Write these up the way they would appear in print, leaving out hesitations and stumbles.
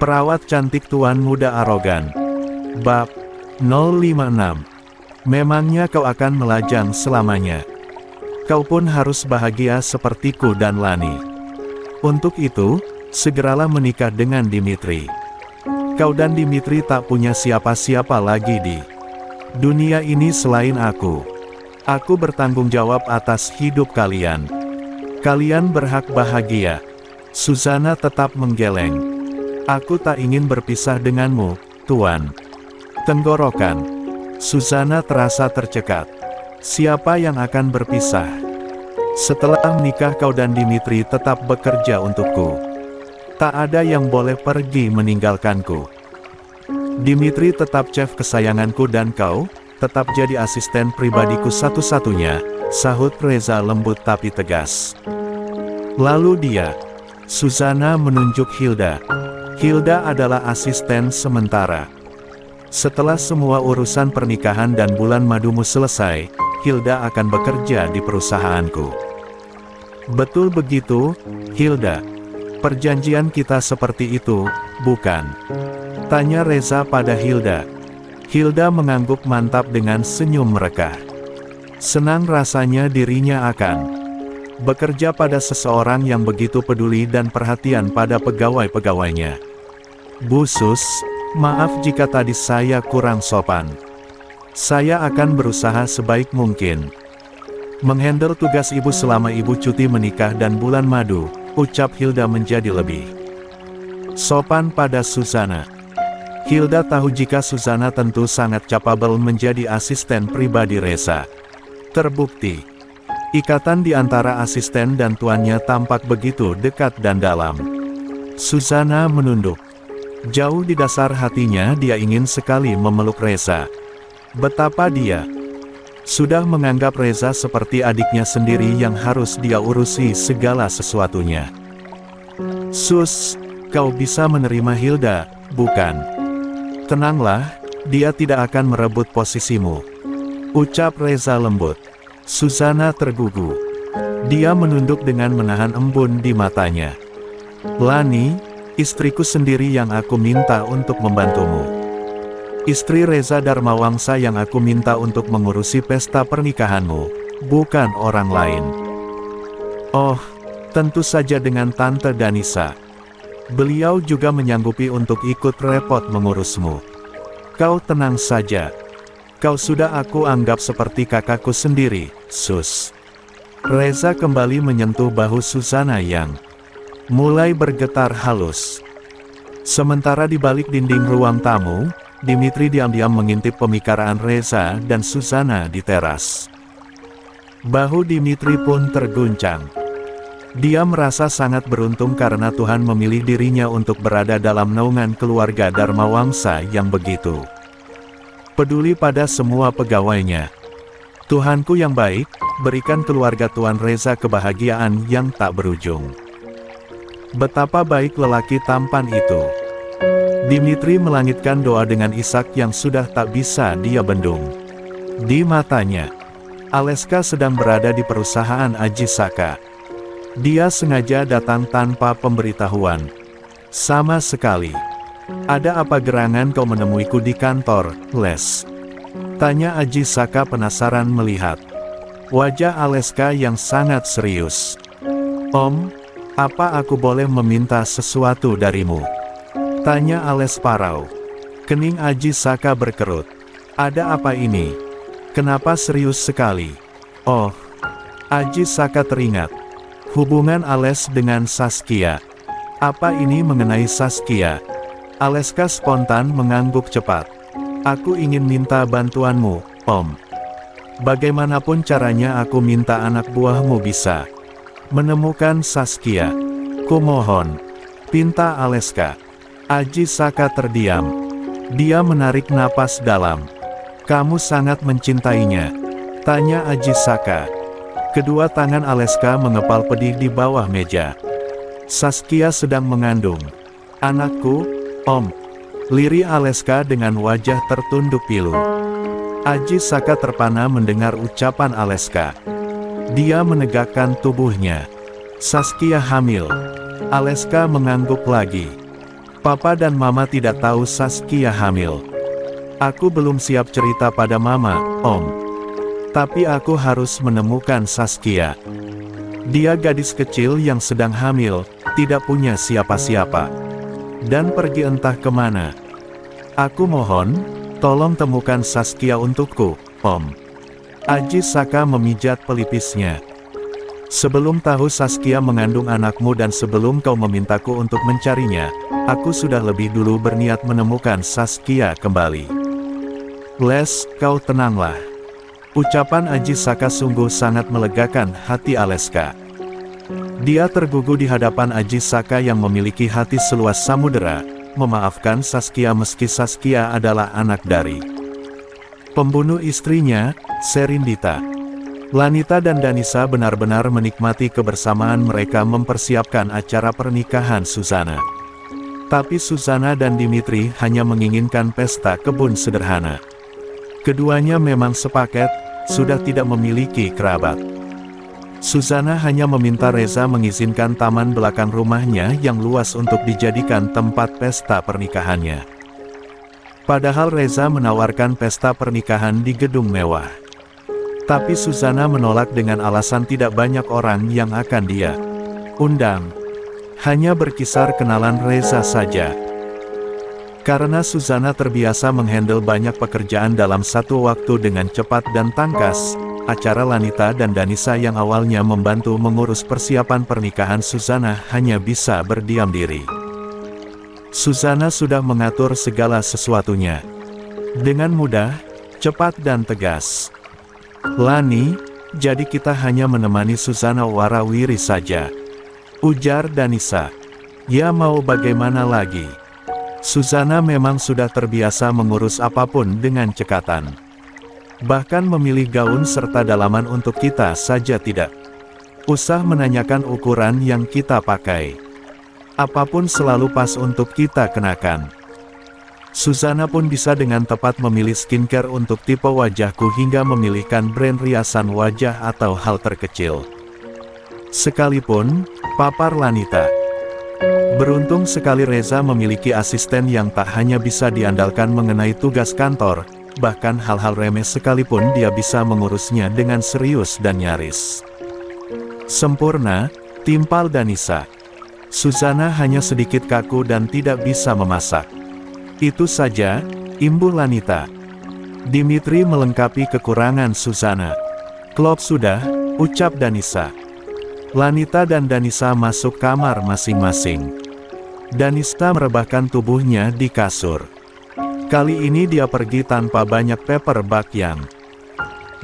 Perawat cantik tuan muda arogan. Bab 056. Memangnya kau akan melajang selamanya? Kau pun harus bahagia sepertiku dan Lani. Untuk itu, segeralah menikah dengan Dimitri. Kau dan Dimitri tak punya siapa-siapa lagi di dunia ini selain aku. Aku bertanggung jawab atas hidup kalian. Kalian berhak bahagia. Susana tetap menggeleng. Aku tak ingin berpisah denganmu, Tuan. Tenggorokan Susana terasa tercekat. Siapa yang akan berpisah? Setelah menikah kau dan Dimitri tetap bekerja untukku. Tak ada yang boleh pergi meninggalkanku. Dimitri tetap chef kesayanganku dan kau tetap jadi asisten pribadiku satu-satunya, sahut Reza lembut tapi tegas. Lalu dia, Susana menunjuk Hilda. Hilda adalah asisten sementara. Setelah semua urusan pernikahan dan bulan madumu selesai, Hilda akan bekerja di perusahaanku. Betul begitu, Hilda? Perjanjian kita seperti itu, bukan? Tanya Reza pada Hilda. Hilda mengangguk mantap dengan senyum merekah. Senang rasanya dirinya akan bekerja pada seseorang yang begitu peduli dan perhatian pada pegawai-pegawainya. Bu Sus, maaf jika tadi saya kurang sopan. Saya akan berusaha sebaik mungkin menghandle tugas ibu selama ibu cuti menikah dan bulan madu, ucap Hilda menjadi lebih sopan pada Susana. Hilda tahu jika Susana tentu sangat capabel menjadi asisten pribadi Reza. Terbukti, ikatan di antara asisten dan tuannya tampak begitu dekat dan dalam. Susana menunduk. Jauh di dasar hatinya dia ingin sekali memeluk Reza. Betapa dia sudah menganggap Reza seperti adiknya sendiri yang harus dia urusi segala sesuatunya. Sus, kau bisa menerima Hilda, bukan? Tenanglah, dia tidak akan merebut posisimu, ucap Reza lembut. Susana tergugu. Dia menunduk dengan menahan embun di matanya. Lani, istriku sendiri yang aku minta untuk membantumu. Istri Reza Darmawangsa yang aku minta untuk mengurusi pesta pernikahanmu, bukan orang lain. Oh, tentu saja dengan Tante Danisa. Beliau juga menyanggupi untuk ikut repot mengurusmu. Kau tenang saja. Kau sudah aku anggap seperti kakakku sendiri, Sus. Reza kembali menyentuh bahu Susana yang mulai bergetar halus. Sementara di balik dinding ruang tamu, Dimitri diam-diam mengintip pembicaraan Reza dan Susana di teras. Bahu Dimitri pun terguncang. Dia merasa sangat beruntung karena Tuhan memilih dirinya untuk berada dalam naungan keluarga Darmawangsa yang begitu peduli pada semua pegawainya. Tuhanku yang baik, berikan keluarga Tuan Reza kebahagiaan yang tak berujung. Betapa baik lelaki tampan itu. Dimitri melangitkan doa dengan isak yang sudah tak bisa dia bendung. Di matanya, Aleska sedang berada di perusahaan Aji Saka. Dia sengaja datang tanpa pemberitahuan. Sama sekali. Ada apa gerangan kau menemuiku di kantor, Les? Tanya Aji Saka penasaran melihat wajah Aleska yang sangat serius. Om, apa aku boleh meminta sesuatu darimu? Tanya Ales parau. Kening Aji Saka berkerut. Ada apa ini? Kenapa serius sekali? Oh, Aji Saka teringat hubungan Ales dengan Saskia. Apa ini mengenai Saskia? Aleska spontan mengangguk cepat. Aku ingin minta bantuanmu, Om. Bagaimanapun caranya aku minta anak buahmu bisa menemukan Saskia. Kumohon, pinta Aleska. Aji Saka terdiam. Dia menarik napas dalam. Kamu sangat mencintainya? Tanya Aji Saka. Kedua tangan Aleska mengepal pedih di bawah meja. Saskia sedang mengandung anakku, Om. Lirih Aleska dengan wajah tertunduk pilu. Aji Saka terpana mendengar ucapan Aleska. Dia menegakkan tubuhnya. Saskia hamil. Aleska mengangguk lagi. Papa dan Mama tidak tahu Saskia hamil. Aku belum siap cerita pada Mama, Om. Tapi aku harus menemukan Saskia. Dia gadis kecil yang sedang hamil, tidak punya siapa-siapa. Dan pergi entah kemana. Aku mohon, tolong temukan Saskia untukku, Om. Aji Saka memijat pelipisnya. Sebelum tahu Saskia mengandung anakmu dan sebelum kau memintaku untuk mencarinya, aku sudah lebih dulu berniat menemukan Saskia kembali. Les, kau tenanglah. Ucapan Aji Saka sungguh sangat melegakan hati Aleska. Dia tergugu di hadapan Aji Saka yang memiliki hati seluas samudera, memaafkan Saskia meski Saskia adalah anak dari pembunuh istrinya, Serindita. Lanita dan Danisa benar-benar menikmati kebersamaan mereka mempersiapkan acara pernikahan Suzana. Tapi Suzana dan Dimitri hanya menginginkan pesta kebun sederhana. Keduanya memang sepaket, sudah tidak memiliki kerabat. Suzana hanya meminta Reza mengizinkan taman belakang rumahnya yang luas untuk dijadikan tempat pesta pernikahannya. Padahal Reza menawarkan pesta pernikahan di gedung mewah. Tapi Suzana menolak dengan alasan tidak banyak orang yang akan dia undang. Hanya berkisar kenalan Reza saja. Karena Suzana terbiasa menghandle banyak pekerjaan dalam satu waktu dengan cepat dan tangkas, acara Lanita dan Danisa yang awalnya membantu mengurus persiapan pernikahan Suzana hanya bisa berdiam diri. Suzana sudah mengatur segala sesuatunya. Dengan mudah, cepat dan tegas. Lani, jadi kita hanya menemani Suzana warawiri saja. Ujar Danisa. Ya mau bagaimana lagi? Suzana memang sudah terbiasa mengurus apapun dengan cekatan. Bahkan memilih gaun serta dalaman untuk kita saja tidak usah menanyakan ukuran yang kita pakai. Apapun selalu pas untuk kita kenakan. Suzana pun bisa dengan tepat memilih skincare untuk tipe wajahku hingga memilihkan brand riasan wajah atau hal terkecil sekalipun, papar Lanita. Beruntung sekali Reza memiliki asisten yang tak hanya bisa diandalkan mengenai tugas kantor, bahkan hal-hal remeh sekalipun dia bisa mengurusnya dengan serius dan nyaris sempurna, timpal Danisa. Suzana hanya sedikit kaku dan tidak bisa memasak. Itu saja, imbuh Lanita. Dimitri melengkapi kekurangan Suzana. Klop sudah, ucap Danisa. Lanita dan Danisa masuk kamar masing-masing. Danisa merebahkan tubuhnya di kasur. Kali ini dia pergi tanpa banyak paperback yang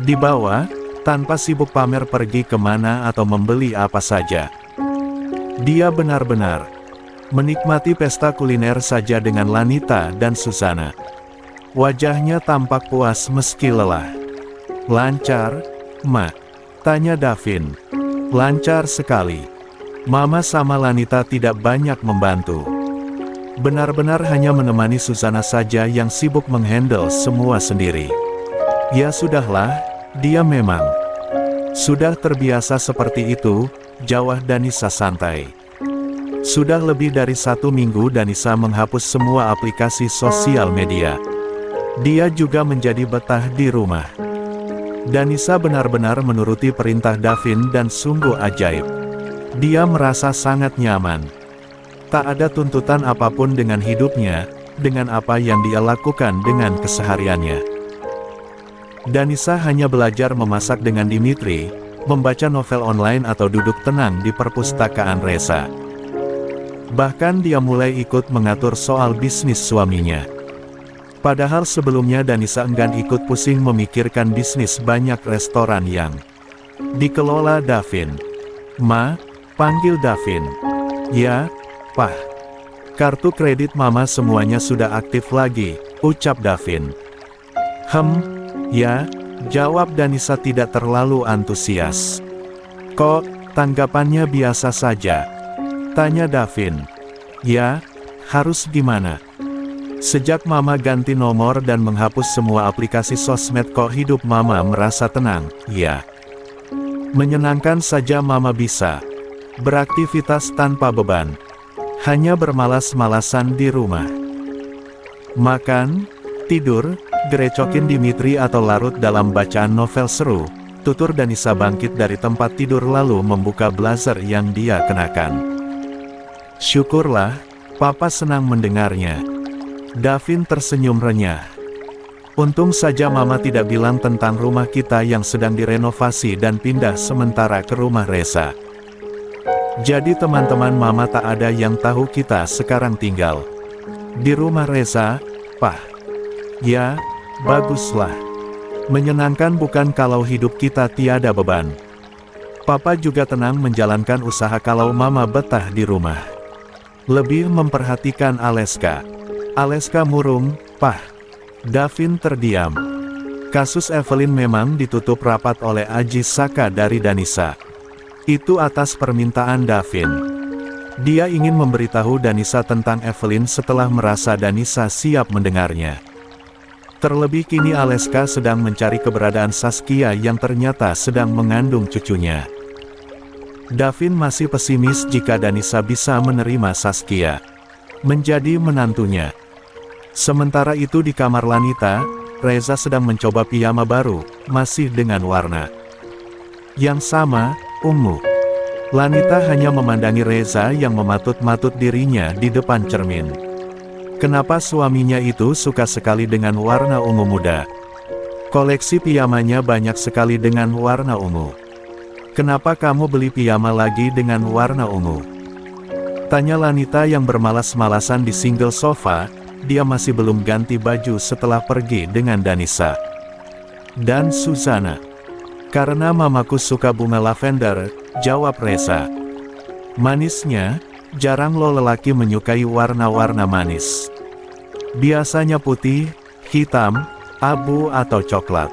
dibawa, tanpa sibuk pamer pergi kemana atau membeli apa saja. Dia benar-benar menikmati pesta kuliner saja dengan Lanita dan Suzana. Wajahnya tampak puas meski lelah. Lancar, Ma? Tanya Davin. Lancar sekali. Mama sama Lanita tidak banyak membantu. Benar-benar hanya menemani Suzana saja yang sibuk menghandle semua sendiri. Ya sudahlah, dia memang sudah terbiasa seperti itu, jawab Danisa santai. Sudah lebih dari 1 minggu Danisa menghapus semua aplikasi sosial media. Dia juga menjadi betah di rumah. Danisa benar-benar menuruti perintah Davin dan sungguh ajaib. Dia merasa sangat nyaman. Tak ada tuntutan apapun dengan hidupnya, dengan apa yang dia lakukan dengan kesehariannya. Danisa hanya belajar memasak dengan Dimitri, membaca novel online atau duduk tenang di perpustakaan Reza. Bahkan dia mulai ikut mengatur soal bisnis suaminya. Padahal sebelumnya Danisa enggan ikut pusing memikirkan bisnis banyak restoran yang dikelola Davin. Ma, panggil Davin. Ya, Pak. Kartu kredit Mama semuanya sudah aktif lagi, ucap Davin. Ya, jawab Danisa tidak terlalu antusias. Kok, tanggapannya biasa saja? Tanya Davin. Ya, harus gimana? Sejak Mama ganti nomor dan menghapus semua aplikasi sosmed kok hidup Mama merasa tenang, ya. Menyenangkan saja Mama bisa beraktivitas tanpa beban. Hanya bermalas-malasan di rumah. Makan, tidur, gerecokin Dimitri atau larut dalam bacaan novel seru, tutur Danisa bangkit dari tempat tidur lalu membuka blazer yang dia kenakan. Syukurlah, Papa senang mendengarnya. Davin tersenyum renyah. Untung saja Mama tidak bilang tentang rumah kita yang sedang direnovasi dan pindah sementara ke rumah Reza. Jadi teman-teman Mama tak ada yang tahu kita sekarang tinggal di rumah Reza, Pak. Ya, baguslah. Menyenangkan bukan kalau hidup kita tiada beban. Papa juga tenang menjalankan usaha kalau Mama betah di rumah. Lebih memperhatikan Aleska. Aleska murung, Pak. Davin terdiam. Kasus Evelyn memang ditutup rapat oleh Aji Saka dari Danisa. Itu atas permintaan Davin. Dia ingin memberitahu Danisa tentang Evelyn setelah merasa Danisa siap mendengarnya. Terlebih kini Aleska sedang mencari keberadaan Saskia yang ternyata sedang mengandung cucunya. Davin masih pesimis jika Danisa bisa menerima Saskia menjadi menantunya. Sementara itu di kamar Lanita, Reza sedang mencoba piyama baru, masih dengan warna yang sama, ungu. Lanita hanya memandangi Reza yang mematut-matut dirinya di depan cermin. Kenapa suaminya itu suka sekali dengan warna ungu muda? Koleksi piyamanya banyak sekali dengan warna ungu. Kenapa kamu beli piyama lagi dengan warna ungu? Tanya Lanita yang bermalas-malasan di single sofa, dia masih belum ganti baju setelah pergi dengan Danisa dan Susana. Karena mamaku suka bunga lavender, jawab Reza. Manisnya, jarang lo lelaki menyukai warna-warna manis. Biasanya putih, hitam, abu atau coklat.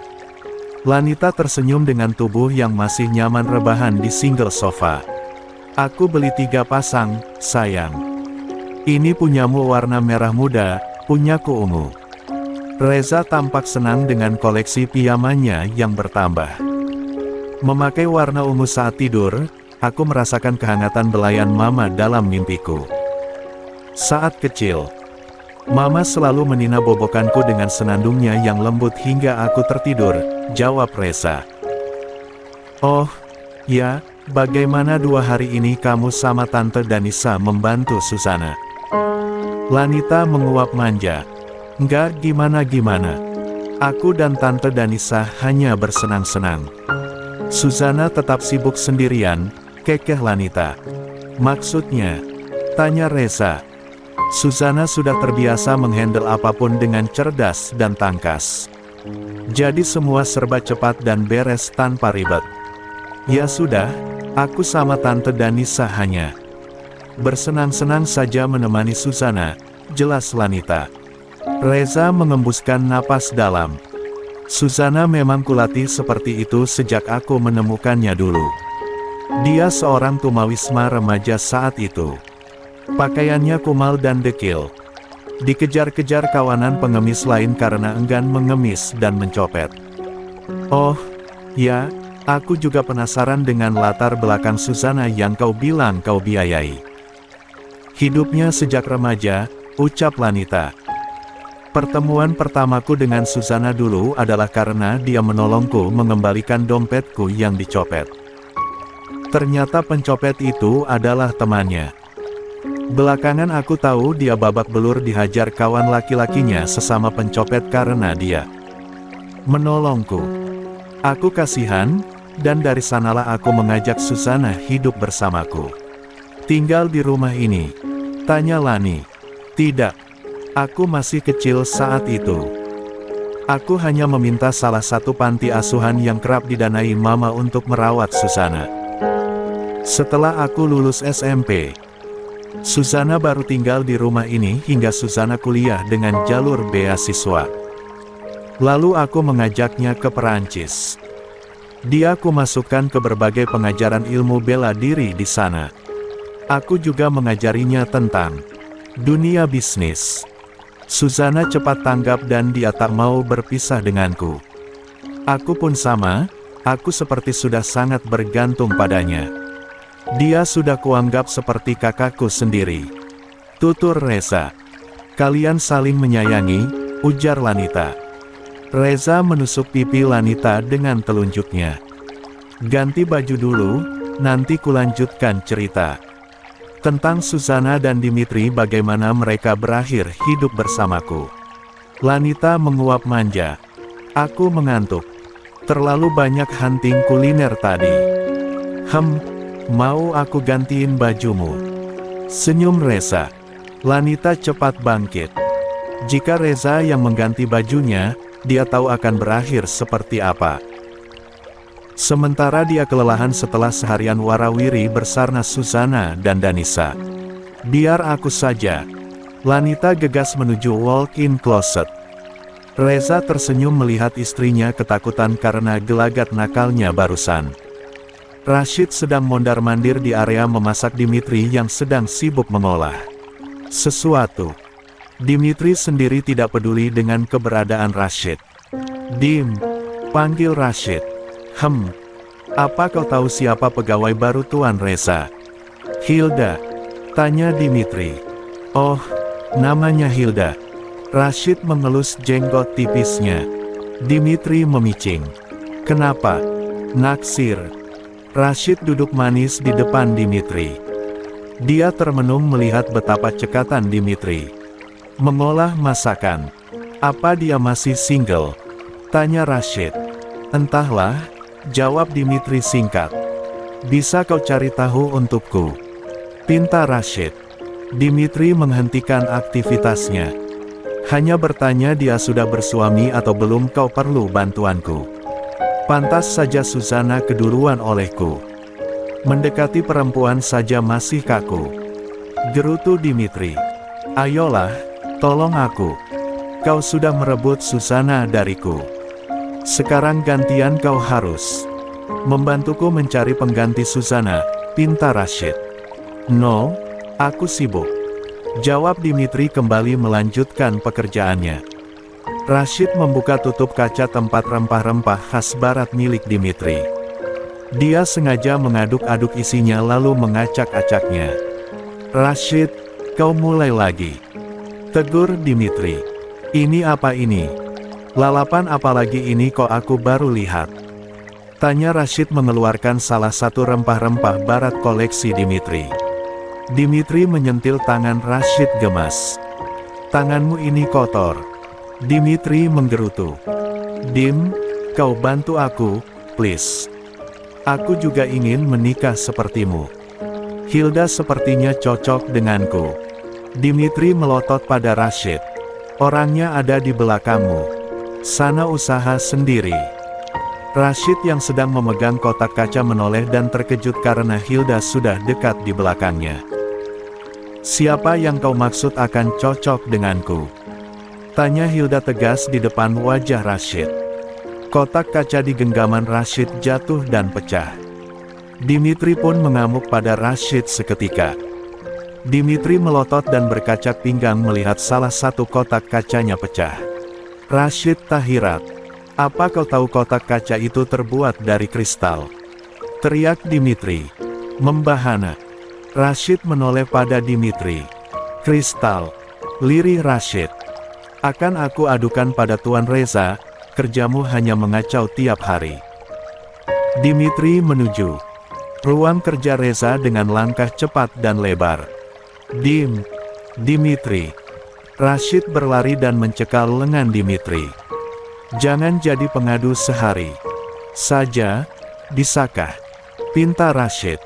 Lanita tersenyum dengan tubuh yang masih nyaman rebahan di single sofa. Aku beli 3 pasang, sayang. Ini punyamu warna merah muda, punyaku ungu. Reza tampak senang dengan koleksi piyamanya yang bertambah. Memakai warna ungu saat tidur, aku merasakan kehangatan belayan Mama dalam mimpiku. Saat kecil, Mama selalu menina bobokanku dengan senandungnya yang lembut hingga aku tertidur, jawab Reza. Oh, ya, bagaimana 2 hari ini kamu sama Tante Danisa membantu Susana? Lanita menguap manja. Enggak gimana-gimana. Aku dan Tante Danisa hanya bersenang-senang. Susana tetap sibuk sendirian, kekeh Lanita. Maksudnya? Tanya Reza. Susana sudah terbiasa menghandle apapun dengan cerdas dan tangkas. Jadi semua serba cepat dan beres tanpa ribet. Ya sudah, aku sama Tante Danisa hanya bersenang-senang saja menemani Susana, jelas Lanita. Reza mengembuskan napas dalam. Susana memang kulatih seperti itu sejak aku menemukannya dulu. Dia seorang tumawisma remaja saat itu. Pakaiannya kumal dan dekil. Dikejar-kejar kawanan pengemis lain karena enggan mengemis dan mencopet. Oh, ya, aku juga penasaran dengan latar belakang Susana yang kau bilang kau biayai. Hidupnya sejak remaja, ucap Lanita. Pertemuan pertamaku dengan Susana dulu adalah karena dia menolongku mengembalikan dompetku yang dicopet. Ternyata pencopet itu adalah temannya. Belakangan aku tahu dia babak belur dihajar kawan laki-lakinya sesama pencopet karena dia menolongku. Aku kasihan, dan dari sanalah aku mengajak Susana hidup bersamaku. Tinggal di rumah ini? Tanya Lani. Tidak. Aku masih kecil saat itu. Aku hanya meminta salah satu panti asuhan yang kerap didanai Mama untuk merawat Susana. Setelah aku lulus SMP, Susana baru tinggal di rumah ini hingga Susana kuliah dengan jalur beasiswa. Lalu aku mengajaknya ke Perancis. Dia aku masukkan ke berbagai pengajaran ilmu bela diri di sana. Aku juga mengajarinya tentang dunia bisnis. Susana cepat tanggap dan dia tak mau berpisah denganku. Aku pun sama, aku seperti sudah sangat bergantung padanya. Dia sudah kuanggap seperti kakakku sendiri. Tutur Reza. Kalian saling menyayangi, ujar Lanita. Reza menusuk pipi Lanita dengan telunjuknya. Ganti baju dulu, nanti kulanjutkan cerita. Tentang Susana dan Dimitri, bagaimana mereka berakhir hidup bersamaku. Lanita menguap manja. Aku mengantuk. Terlalu banyak hunting kuliner tadi. Mau aku gantiin bajumu? Senyum Reza. Lanita cepat bangkit. Jika Reza yang mengganti bajunya, dia tahu akan berakhir seperti apa. Sementara dia kelelahan setelah seharian warawiri bersarnas Susana dan Danisa. Biar aku saja. Lanita gegas menuju walk-in closet. Reza tersenyum melihat istrinya ketakutan karena gelagat nakalnya barusan. Rashid sedang mondar-mandir di area memasak Dimitri yang sedang sibuk mengolah sesuatu. Dimitri sendiri tidak peduli dengan keberadaan Rashid. Dim, panggil Rashid. Apa kau tahu siapa pegawai baru Tuan Reza? Hilda, tanya Dimitri. Oh, namanya Hilda. Rashid mengelus jenggot tipisnya. Dimitri memicing. Kenapa? Naksir. Rashid duduk manis di depan Dimitri. Dia termenung melihat betapa cekatan Dimitri mengolah masakan. Apa dia masih single? Tanya Rashid. Entahlah, jawab Dimitri singkat. Bisa kau cari tahu untukku? Pinta Rashid. Dimitri menghentikan aktivitasnya. Hanya bertanya dia sudah bersuami atau belum, kau perlu bantuanku. Pantas saja Susana keduluan olehku. Mendekati perempuan saja masih kaku. Gerutu Dimitri. Ayolah, tolong aku. Kau sudah merebut Susana dariku. Sekarang gantian kau harus membantuku mencari pengganti Susana, pinta Rashid. No, aku sibuk. Jawab Dimitri kembali melanjutkan pekerjaannya. Rashid membuka tutup kaca tempat rempah-rempah khas barat milik Dimitri. Dia sengaja mengaduk-aduk isinya lalu mengacak-acaknya. Rashid, kau mulai lagi. Tegur Dimitri. Ini apa ini? Lalapan apalagi ini kok aku baru lihat? Tanya Rashid mengeluarkan salah satu rempah-rempah barat koleksi Dimitri. Dimitri menyentil tangan Rashid gemas. Tanganmu ini kotor. Dimitri menggerutu. Dim, kau bantu aku, please. Aku juga ingin menikah sepertimu. Hilda sepertinya cocok denganku. Dimitri melotot pada Rashid. Orangnya ada di belakangmu. Sana usaha sendiri. Rashid yang sedang memegang kotak kaca menoleh dan terkejut karena Hilda sudah dekat di belakangnya. Siapa yang kau maksud akan cocok denganku? Tanya Hilda tegas di depan wajah Rashid. Kotak kaca di genggaman Rashid jatuh dan pecah. Dimitri pun mengamuk pada Rashid seketika. Dimitri melotot dan berkacak pinggang melihat salah satu kotak kacanya pecah. Rashid tahirat. Apa kau tahu kotak kaca itu terbuat dari kristal? Teriak Dimitri. Membahana. Rashid menoleh pada Dimitri. Kristal. Lirih Rashid. Akan aku adukan pada Tuan Reza. Kerjamu hanya mengacau tiap hari. Dimitri menuju ruang kerja Reza dengan langkah cepat dan lebar. Dimitri. Rashid berlari dan mencekal lengan Dimitri. Jangan jadi pengadu sehari saja, bisakah? Pinta Rashid.